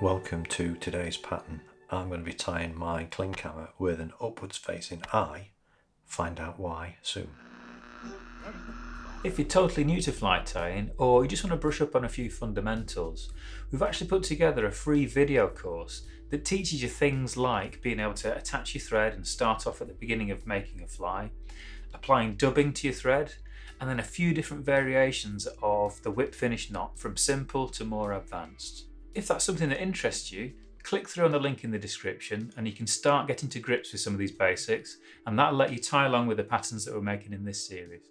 Welcome to today's pattern. I'm going to be tying my Klinkhammer with an upwards facing eye. Find out why soon. If you're totally new to fly tying or you just want to brush up on a few fundamentals, we've actually put together a free video course that teaches you things like being able to attach your thread and start off at the beginning of making a fly, applying dubbing to your thread, and then a few different variations of the whip finish knot from simple to more advanced. If that's something that interests you, click through on the link in the description and you can start getting to grips with some of these basics, and that'll let you tie along with the patterns that we're making in this series.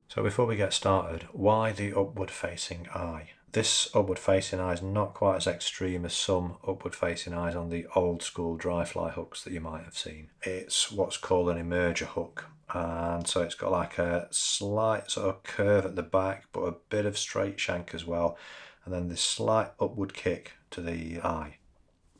So before we get started, why the upward facing eye? This upward facing eye is not quite as extreme as some upward facing eyes on the old school dry fly hooks that you might have seen. It's what's called an emerger hook, and so it's got like a slight sort of curve at the back but a bit of straight shank as well, and then this slight upward kick to the eye.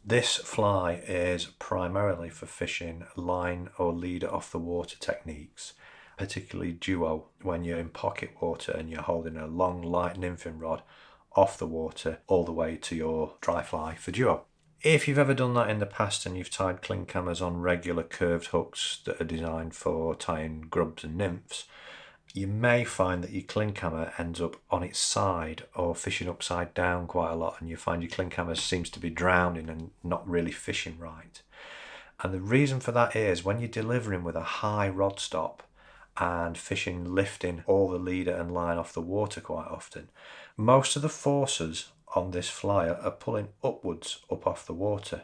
This fly is primarily for fishing line or leader off the water techniques, particularly duo, when you're in pocket water and you're holding a long light nymphing rod off the water all the way to your dry fly for duo. If you've ever done that in the past and you've tied Klinkhammers on regular curved hooks that are designed for tying grubs and nymphs, you may find that your Klinkhammer ends up on its side or fishing upside down quite a lot, and you find your Klinkhammer seems to be drowning and not really fishing right. And the reason for that is when you're delivering with a high rod stop and fishing lifting all the leader and line off the water quite often, most of the forces on this fly are pulling upwards up off the water.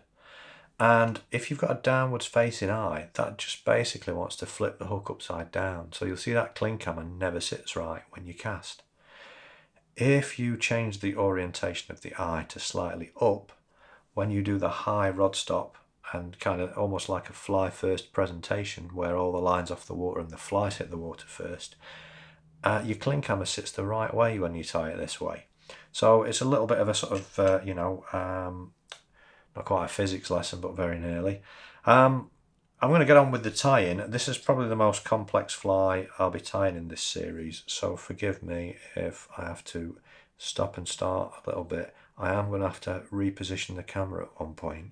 And if you've got a downwards facing eye, that just basically wants to flip the hook upside down. So you'll see that Klinkhammer never sits right when you cast. If you change the orientation of the eye to slightly up, when you do the high rod stop and kind of almost like a fly first presentation where all the lines off the water and the flies hit the water first, your Klinkhammer sits the right way when you tie it this way. So it's a little bit of a sort of, not quite a physics lesson, but very nearly. I'm going to get on with the tying. This is probably the most complex fly I'll be tying in this series, so forgive me if I have to stop and start a little bit. I am going to have to reposition the camera at one point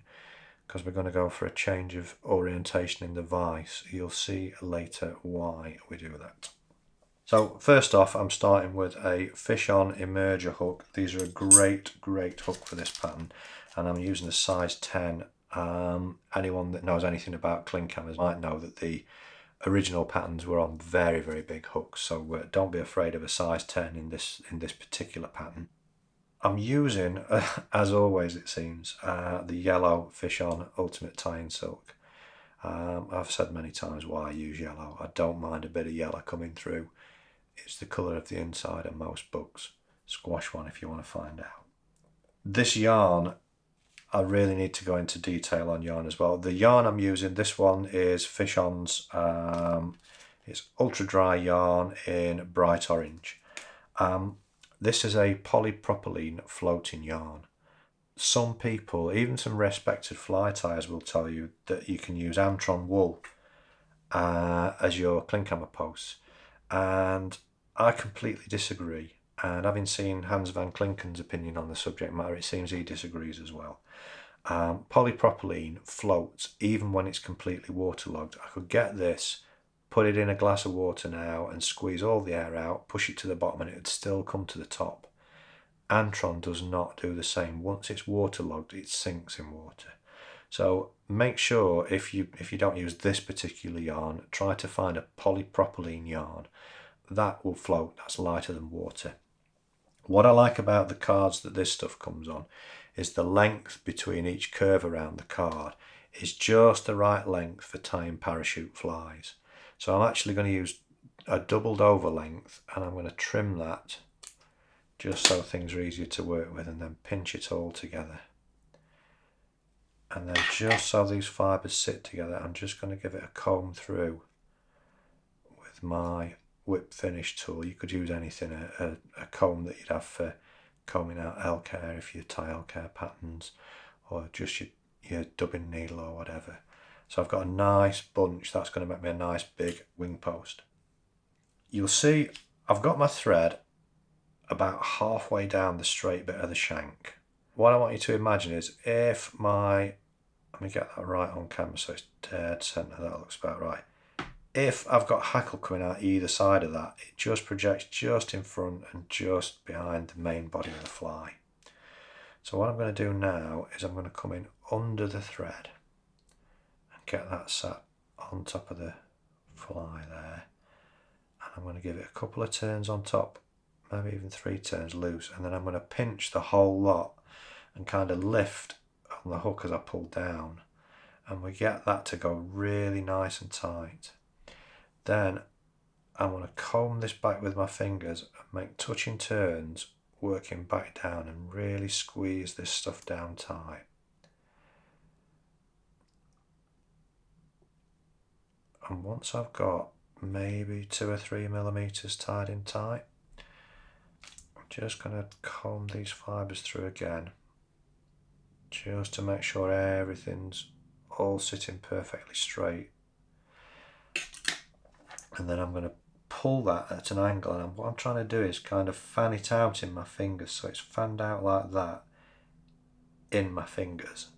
because we're going to go for a change of orientation in the vise. You'll see later why we do that. So first off, I'm starting with a fish on emerger hook. These are a great hook for this pattern, and I'm using a size 10. Anyone that knows anything about Klinkhammers might know that the original patterns were on very big hooks, so don't be afraid of a size 10 in this particular pattern. I'm using, as always it seems, the yellow fish on ultimate tying silk. I've said many times why I use yellow. I don't mind a bit of yellow coming through. It's the colour of the inside of most books. Squash one if you want to find out. This yarn, I really need to go into detail on yarn as well. The yarn I'm using, this one is Fish On's, it's ultra dry yarn in bright orange. This is a polypropylene floating yarn. Some people, even some respected fly tyers, will tell you that you can use Antron wool as your Klinkhammer posts, and I completely disagree. And having seen Hans van Klinken's opinion on the subject matter, it seems he disagrees as well. Polypropylene floats even when it's completely waterlogged. I could get this, put it in a glass of water now and squeeze all the air out, push it to the bottom, and it would still come to the top. Antron does not do the same. Once it's waterlogged, it sinks in water. So make sure if you don't use this particular yarn, try to find a polypropylene yarn. That will float, that's lighter than water. What I like about the cards that this stuff comes on is the length between each curve around the card is just the right length for tying parachute flies. So I'm actually going to use a doubled over length, and I'm going to trim that just so things are easier to work with, and then pinch it all together. And then just so these fibres sit together, I'm just going to give it a comb through with my whip finish tool. You could use anything, a comb that you'd have for combing out elk hair if you tie elk hair patterns, or just your dubbing needle or whatever. So I've got a nice bunch. That's going to make me a nice big wing post. You'll see I've got my thread about halfway down the straight bit of the shank. What I want you to imagine is if my, let me get that right on camera so it's dead centre, that looks about right. If I've got hackle coming out either side of that, it just projects just in front and just behind the main body of the fly. So what I'm going to do now is I'm going to come in under the thread and get that sat on top of the fly there. And I'm going to give it a couple of turns on top, maybe even 3 turns loose, and then I'm going to pinch the whole lot and kind of lift on the hook as I pull down, and we get that to go really nice and tight. Then I'm going to comb this back with my fingers and make touching turns, working back down, and really squeeze this stuff down tight. And once I've got maybe 2 or 3 millimeters tied in tight, I'm just going to comb these fibres through again, just to make sure everything's all sitting perfectly straight. And then I'm going to pull that at an angle, and what I'm trying to do is kind of fan it out in my fingers, so it's fanned out like that in my fingers.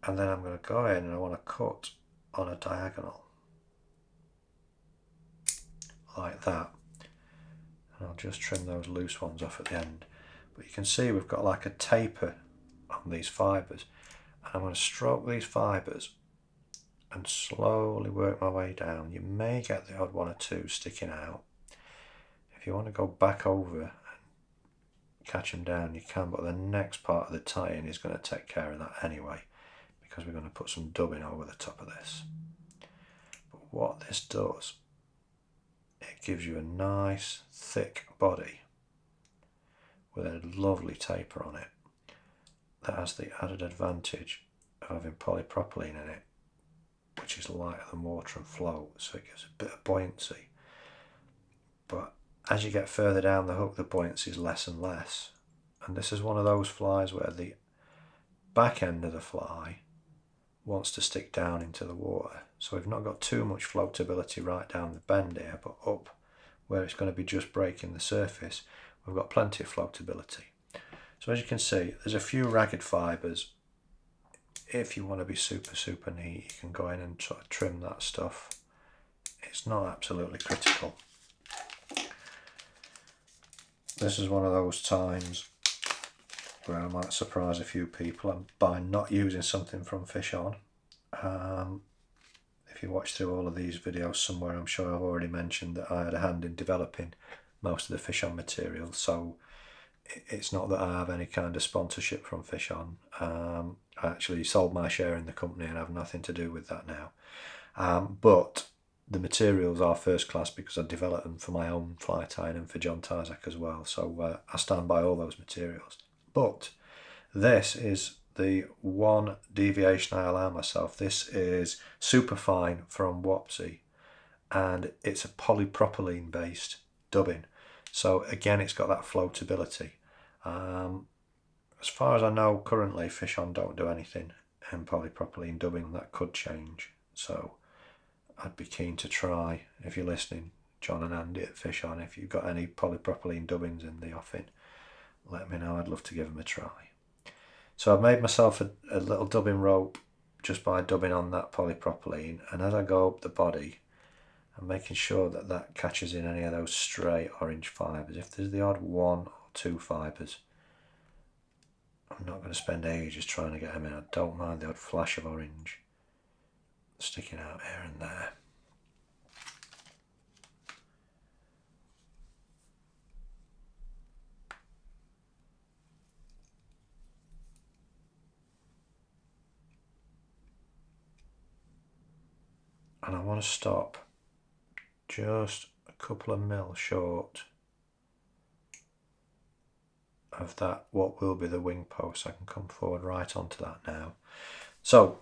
And then I'm going to go in and I want to cut on a diagonal like that, and I'll just trim those loose ones off at the end. But you can see we've got like a taper on these fibres, and I'm going to stroke these fibres and slowly work my way down. You may get the odd 1 or 2 sticking out. If you want to go back over and catch them down, you can, but the next part of the tie-in is going to take care of that anyway, because we're going to put some dubbing over the top of this. But what this does, it gives you a nice thick body with a lovely taper on it that has the added advantage of having polypropylene in it, which is lighter than water and float, so it gives a bit of buoyancy. But as you get further down the hook, the buoyancy is less and less, and this is one of those flies where the back end of the fly wants to stick down into the water. So we've not got too much floatability right down the bend here, but up where it's going to be just breaking the surface, we've got plenty of floatability. So as you can see, there's a few ragged fibres. If you want to be super neat, you can go in and sort of trim that stuff. It's not absolutely critical. This is one of those times where I might surprise a few people by not using something from Fish On. If you watch through all of these videos somewhere, I'm sure I've already mentioned that I had a hand in developing most of the Fish On material, so it's not that I have any kind of sponsorship from Fish On. I actually sold my share in the company and have nothing to do with that now. But the materials are first class because I developed them for my own fly tying and for John Tyzak as well. So I stand by all those materials. But this is the one deviation I allow myself. This is Superfine from Wapsi, and it's a polypropylene based dubbing. So again, it's got that floatability. As far as I know, currently Fish On don't do anything in polypropylene dubbing. That could change. So I'd be keen to try, if you're listening, John and Andy at Fish On, if you've got any polypropylene dubbings in the offing, let me know. I'd love to give them a try. So I've made myself a little dubbing rope just by dubbing on that polypropylene, and as I go up the body, I'm making sure that that catches in any of those stray orange fibres. If there's the odd 1 or 2 fibres, I'm not going to spend ages trying to get them in. I don't mind the odd flash of orange sticking out here and there. And I want to stop just a couple of mil short of that, what will be the wing post. I can come forward right onto that now. So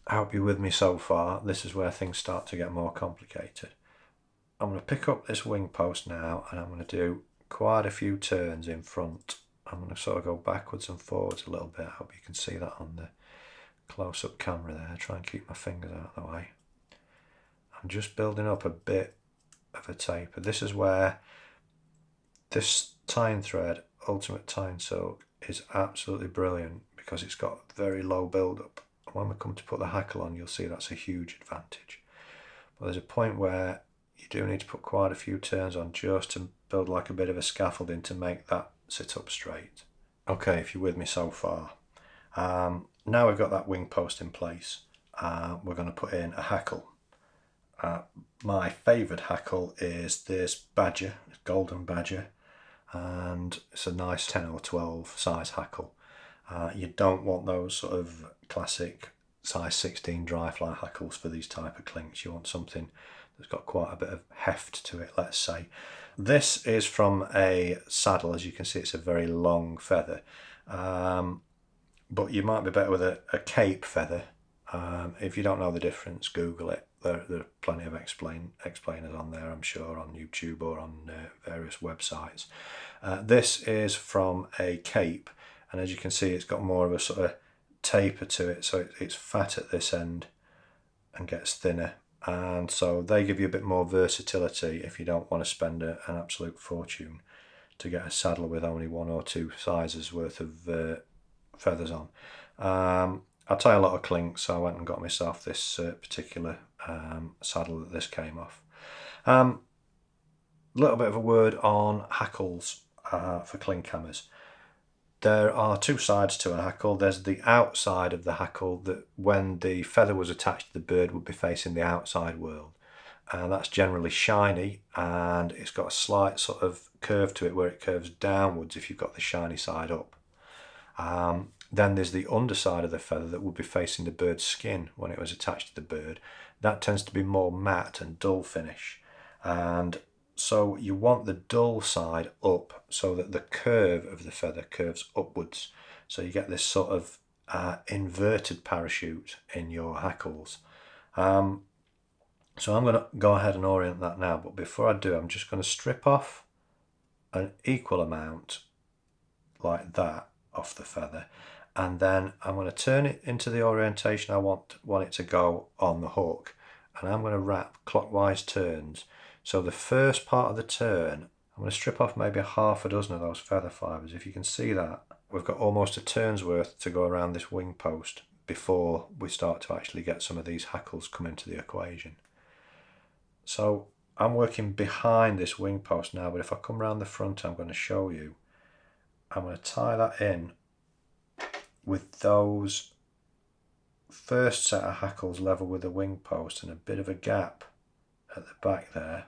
I hope you're with me so far. This is where things start to get more complicated. I'm going to pick up this wing post now, and I'm going to do quite a few turns in front. I'm going to sort of go backwards and forwards a little bit. I hope you can see that on the close-up camera there. Try and keep my fingers out of the way. I'm just building up a bit of a taper. This is where This tying thread, Ultimate Tying Silk, is absolutely brilliant because it's got very low build-up. When we come to put the hackle on, you'll see that's a huge advantage. But there's a point where you do need to put quite a few turns on just to build like a bit of a scaffolding to make that sit up straight. Okay, if you're with me so far. Now we've got that wing post in place, we're going to put in a hackle. My favourite hackle is this badger, golden badger, and it's a nice 10 or 12 size hackle. You don't want those sort of classic size 16 dry fly hackles for these type of clinks. You want something that's got quite a bit of heft to it, let's say. This is from a saddle. As you can see, it's a very long feather, but you might be better with a cape feather. If you don't know the difference, Google it. There are plenty of explainers on there, I'm sure, on YouTube or on various websites. This is from a cape, and as you can see, it's got more of a sort of taper to it, so it's fat at this end and gets thinner, and so they give you a bit more versatility if you don't want to spend an absolute fortune to get a saddle with only 1 or 2 sizes worth of feathers on. I tie a lot of Klinks, so I went and got myself this particular saddle that this came off. A little bit of a word on hackles for Klinkhammers. There are 2 sides to a hackle. There's the outside of the hackle that when the feather was attached to the bird would be facing the outside world. And that's generally shiny, and it's got a slight sort of curve to it where it curves downwards if you've got the shiny side up. Then there's the underside of the feather that would be facing the bird's skin when it was attached to the bird. That tends to be more matte and dull finish, and so you want the dull side up so that the curve of the feather curves upwards, so you get this sort of inverted parachute in your hackles. So I'm going to go ahead and orient that now, but before I do, I'm just going to strip off an equal amount like that off the feather, and then I'm going to turn it into the orientation I want it to go on the hook, and I'm going to wrap clockwise turns. So the first part of the turn, I'm going to strip off maybe 6 of those feather fibres. If you can see that, we've got almost a turn's worth to go around this wing post before we start to actually get some of these hackles come into the equation. So I'm working behind this wing post now, but if I come around the front, I'm going to show you. I'm going to tie that in with those first set of hackles level with the wing post and a bit of a gap at the back there,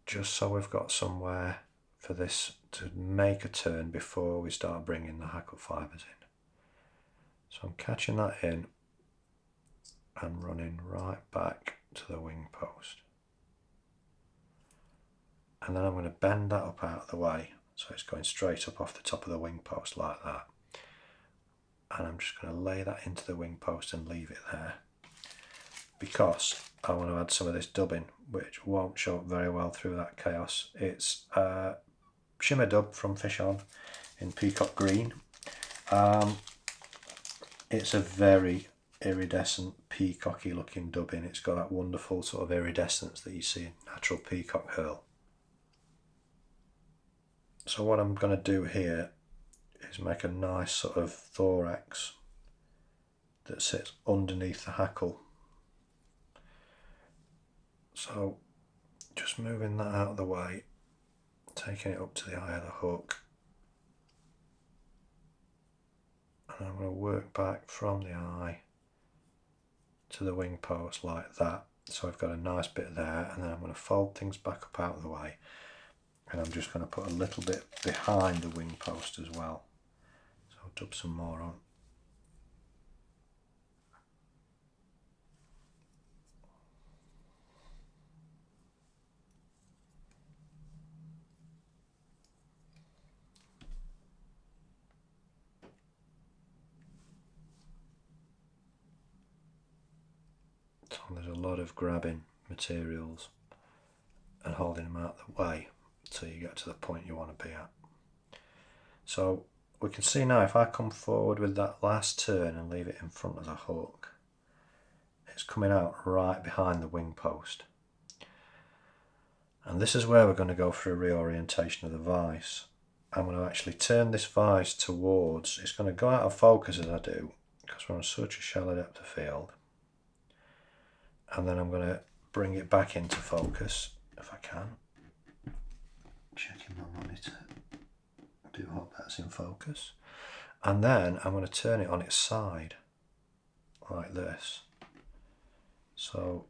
just so we've got somewhere for this to make a turn before we start bringing the hackle fibres in. So I'm catching that in and running right back to the wing post, and then I'm going to bend that up out of the way so it's going straight up off the top of the wing post like that, and I'm just going to lay that into the wing post and leave it there because I want to add some of this dubbing, which won't show up very well through that chaos. It's shimmer dub from Fish On in peacock green. It's a very iridescent, peacocky looking dubbing. It's got that wonderful sort of iridescence that you see in natural peacock herl. So what I'm going to do here is make a nice sort of thorax that sits underneath the hackle. So just moving that out of the way, taking it up to the eye of the hook, and I'm going to work back from the eye to the wing post like that. So I've got a nice bit there, and then I'm going to fold things back up out of the way, and I'm just going to put a little bit behind the wing post as well. So I'll dub some more on. So there's a lot of grabbing materials and holding them out of the way until you get to the point you want to be at. So we can see now if I come forward with that last turn and leave it in front of the hook, it's coming out right behind the wing post. And this is where we're going to go for a reorientation of the vise. I'm going to actually turn this vise towards, it's going to go out of focus as I do, because we're on such a shallow depth of field. And then I'm going to bring it back into focus, if I can. Checking my monitor. I do hope that's in focus. And then I'm going to turn it on its side, like this. So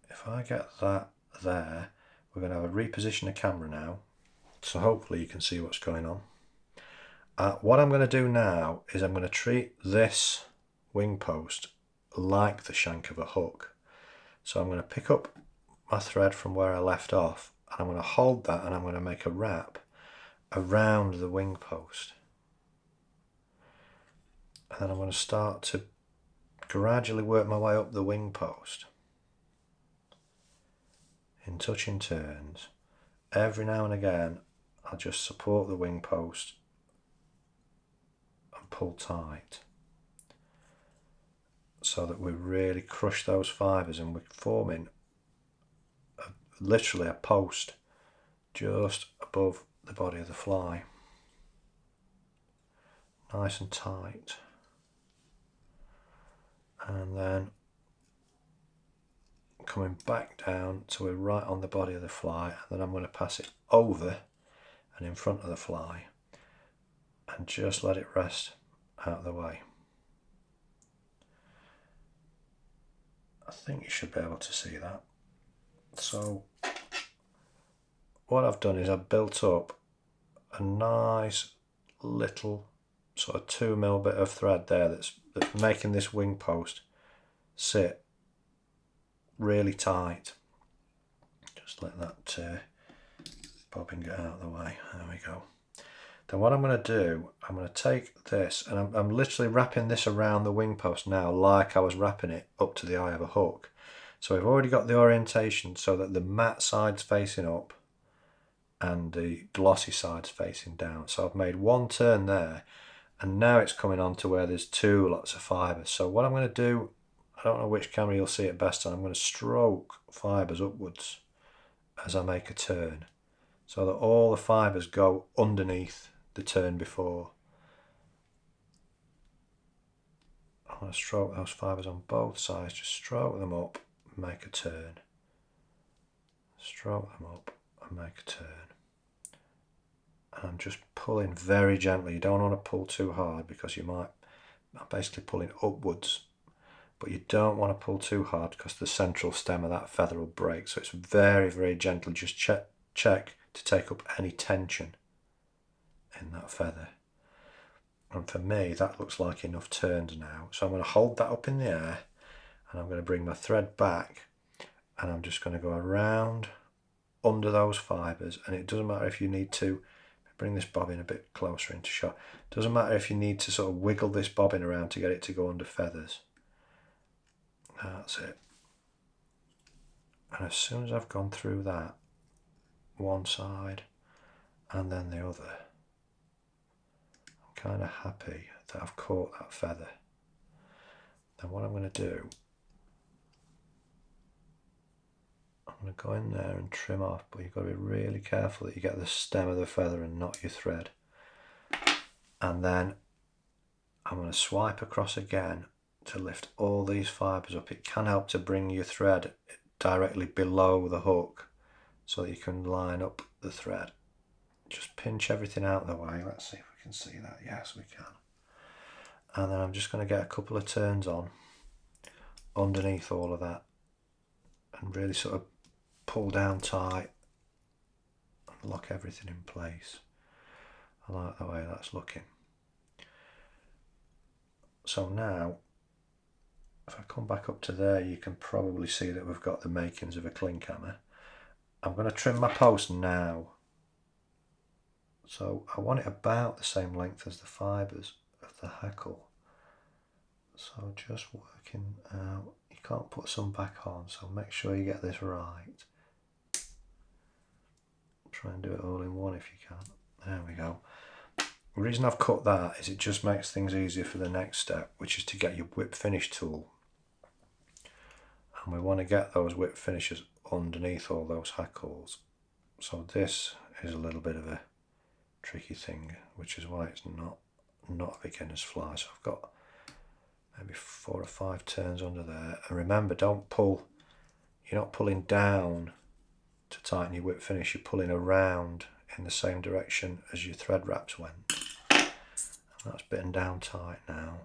if I get that there, we're going to have a reposition the camera now. So hopefully you can see what's going on. What I'm going to do now is I'm going to treat this wing post like the shank of a hook. So I'm going to pick up my thread from where I left off, and I'm going to hold that, and I'm going to make a wrap around the wing post. And then I'm going to start to gradually work my way up the wing post in touching turns. Every now and again I'll just support the wing post and pull tight so that we really crush those fibres, and we're forming literally a post just above the body of the fly. Nice and tight. And then coming back down till we're right on the body of the fly, and then I'm going to pass it over and in front of the fly and just let it rest out of the way. I think you should be able to see that. So what I've done is I've built up a nice little sort of 2mm bit of thread there that's making this wing post sit really tight. Just let that bobbin get out of the way. There we go. Then what I'm going to do, I'm going to take this, and I'm literally wrapping this around the wing post now like I was wrapping it up to the eye of a hook. So I've already got the orientation so that the matte side's facing up and the glossy side's facing down. So I've made one turn there, and now it's coming on to where there's two lots of fibres. So what I'm going to do, I don't know which camera you'll see it best on, I'm going to stroke fibres upwards as I make a turn so that all the fibres go underneath the turn before. I'm going to stroke those fibres on both sides, just stroke them up, make a turn. Stroke them up and make a turn. And I'm just pulling very gently. You don't want to pull too hard because you might, I'm basically pulling upwards, but you don't want to pull too hard because the central stem of that feather will break. So it's very, very gentle. Just check to take up any tension in that feather. And for me, that looks like enough turns now. So I'm going to hold that up in the air, and I'm going to bring my thread back, and I'm just going to go around under those fibres. And it doesn't matter if you need to bring this bobbin a bit closer into shot. It doesn't matter if you need to sort of wiggle this bobbin around to get it to go under feathers. That's it. And as soon as I've gone through that, one side and then the other, I'm kind of happy that I've caught that feather. Then what I'm going to do, I'm going to go in there and trim off, but you've got to be really careful that you get the stem of the feather and not your thread. And then I'm going to swipe across again to lift all these fibres up. It can help to bring your thread directly below the hook so that you can line up the thread. Just pinch everything out of the way. Let's see if we can see that. Yes, we can. And then I'm just going to get a couple of turns on underneath all of that and really sort of pull down tight and lock everything in place. I like the way that's looking. So now, if I come back up to there, you can probably see that we've got the makings of a Klinkhammer. I'm going to trim my post now. So I want it about the same length as the fibres of the Hackle. So just working out, you can't put some back on, so make sure you get this right. Try and do it all in one if you can. There we go. The reason I've cut that is it just makes things easier for the next step, which is to get your whip finish tool. And we want to get those whip finishes underneath all those hackles. So this is a little bit of a tricky thing, which is why it's not a beginner's fly. So I've got maybe 4 or 5 turns under there. And remember, don't pull, you're not pulling down to tighten your whip finish, you're pulling around in the same direction as your thread wraps went. And that's bitten down tight now.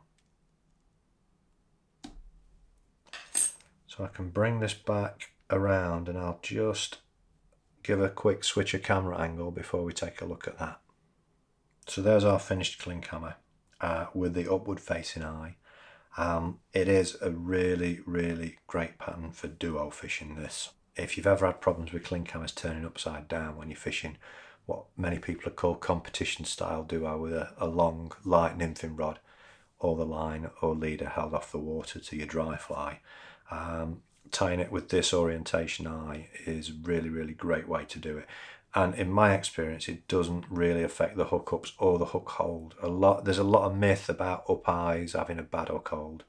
So I can bring this back around, and I'll just give a quick switch of camera angle before we take a look at that. So there's our finished Klinkhammer with the upward facing eye. It is a really, really great pattern for duo fishing this. If you've ever had problems with Klinkhammers turning upside down when you're fishing what many people have called competition style duo with a long light nymphing rod, or the line or leader held off the water to your dry fly, tying it with this orientation eye is really, really great way to do it. And in my experience, it doesn't really affect the hookups or the hook hold. There's a lot of myth about up eyes having a bad hook hold.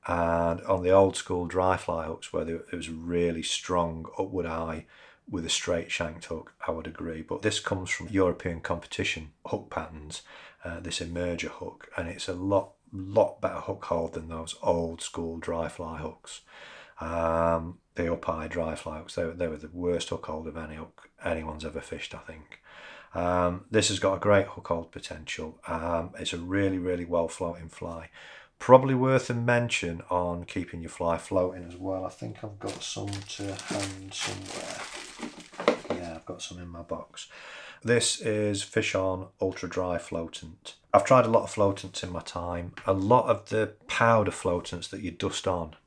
And on the old school dry fly hooks, where there was a really strong upward eye with a straight shanked hook, I would agree. But this comes from European competition hook patterns, this emerger hook, and it's a lot better hook hold than those old school dry fly hooks. The up eye dry fly hooks, they were the worst hook hold of any hook anyone's ever fished, I think. This has got a great hook hold potential. It's a really, really well floating fly. Probably worth a mention on keeping your fly floating as well. I think I've got some to hand somewhere. Yeah, I've got some in my box. This is Fish On Ultra Dry Floatant. I've tried a lot of floatants in my time. A lot of the powder floatants that you dust on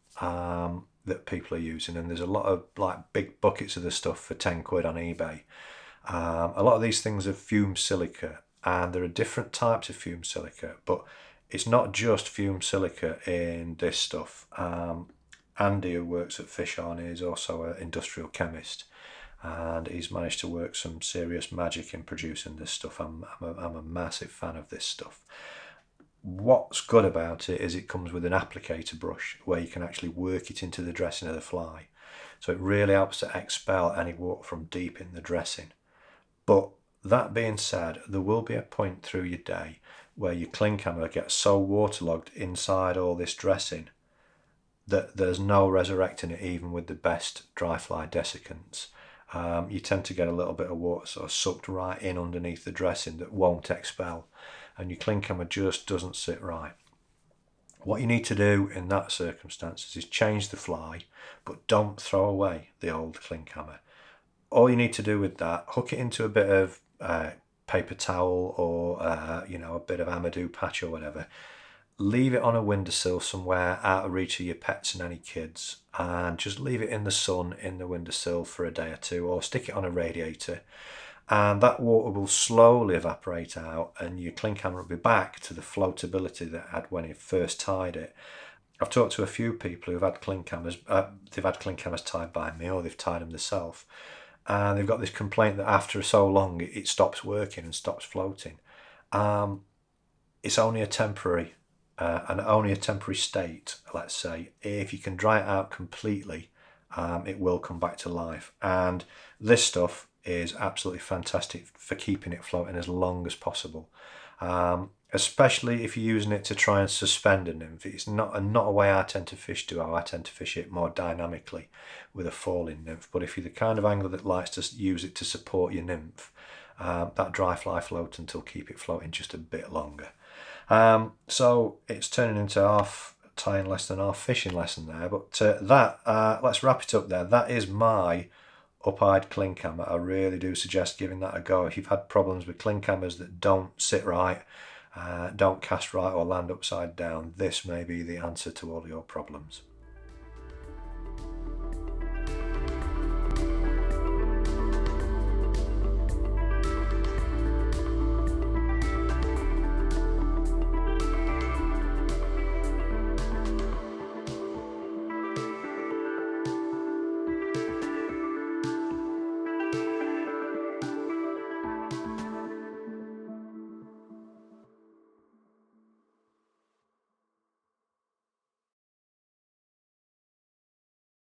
that people are using, and there's a lot of like big buckets of this stuff for 10 quid on eBay. A lot of these things are fumed silica, and there are different types of fumed silica, but it's not just fumed silica in this stuff. Andy, who works at Fish On, is also an industrial chemist, and he's managed to work some serious magic in producing this stuff. I'm a massive fan of this stuff. What's good about it is it comes with an applicator brush where you can actually work it into the dressing of the fly. So it really helps to expel any water from deep in the dressing. But that being said, there will be a point through your day where your Klinkhammer gets so waterlogged inside all this dressing that there's no resurrecting it, even with the best dry fly dessicants. You tend to get a little bit of water sort of sucked right in underneath the dressing that won't expel, and your Klinkhammer just doesn't sit right. What you need to do in that circumstances is change the fly, but don't throw away the old Klinkhammer. All you need to do with that, hook it into a bit of paper towel or a bit of Amadou patch or whatever. Leave it on a windowsill somewhere out of reach of your pets and any kids, and just leave it in the sun in the windowsill for a day or two, or stick it on a radiator, and that water will slowly evaporate out, and your Klinkhammer will be back to the floatability that it had when you first tied it. I've talked to a few people who've had Klinkhammers, they've had Klinkhammers tied by me, or they've tied them themselves, and they've got this complaint that after so long it stops working and stops floating. It's only a temporary state, let's say. If you can dry it out completely, it will come back to life. And this stuff is absolutely fantastic for keeping it floating as long as possible, especially if you're using it to try and suspend a nymph. It's not a way I tend to fish duo. I tend to fish it more dynamically with a falling nymph. But if you're the kind of angler that likes to use it to support your nymph, that dry fly floatant will keep it floating just a bit longer. So it's turning into half tying less than half fishing lesson there, but let's wrap it up there. That is my up-eyed Klinkhammer. I really do suggest giving that a go. If you've had problems with Klinkhammers that don't sit right, don't cast right, or land upside down, this may be the answer to all your problems.